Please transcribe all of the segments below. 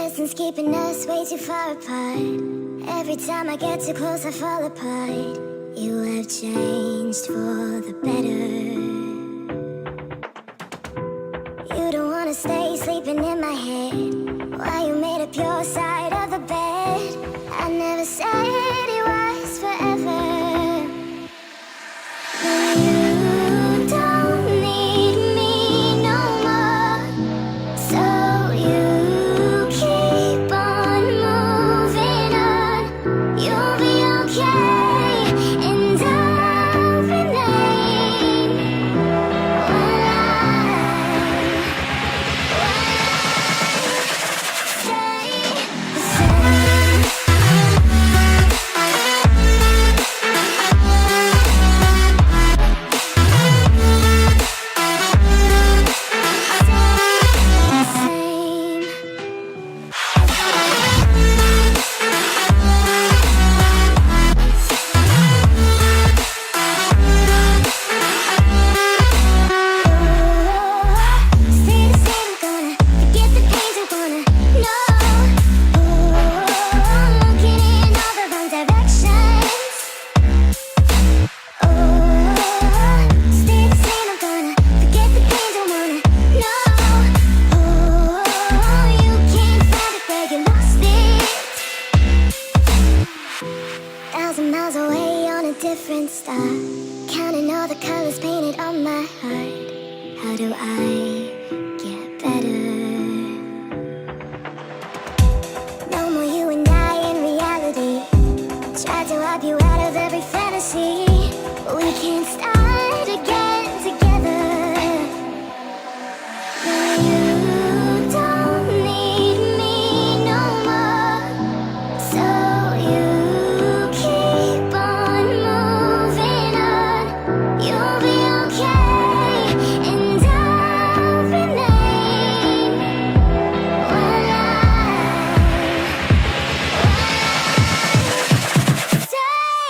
Distance keeping us way too far apart. Every time I get too close I fall apart. You have changed for the better. You don't wanna stay sleeping in my head. Why you made up your side of the bed? I never said it was forever. You don't need me no more, so you keep on moving on. You'll be okay, and I'll remain while miles away on a different star, counting all the colors painted on my heart. How do I get better? No more you and I in reality. Try to wipe you out of every fantasy. We can't start again together. You don't need me no more, so you keep on moving on. You'll be okay, and I'll remain while I stay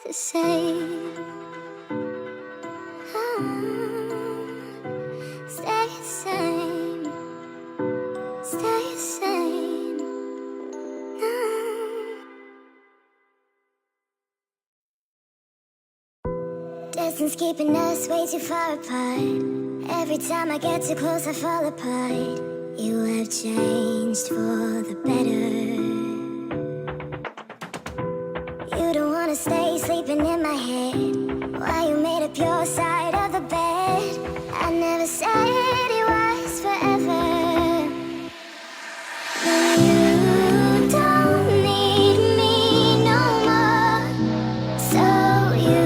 the same. Stay the same. Stay the same. Distance keeping us way too far apart. Every time I get too close I fall apart. You have changed for the better. You don't wanna stay sleeping in my head. Why you made up your side of the bed? I never said it was forever. You don't need me no more, so you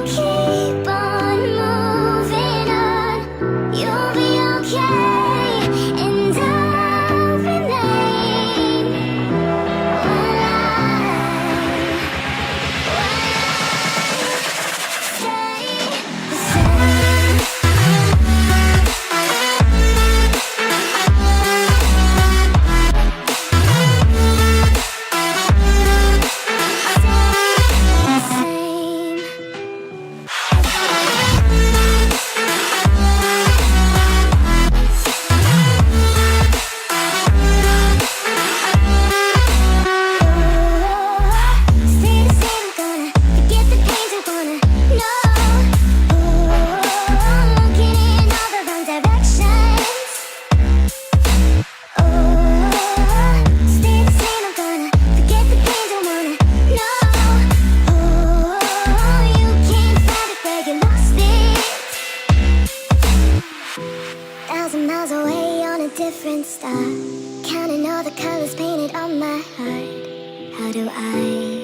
keep on moving on. You'll be okay, and I'll remain while miles away on a different star, counting all the colors painted on my heart. How do I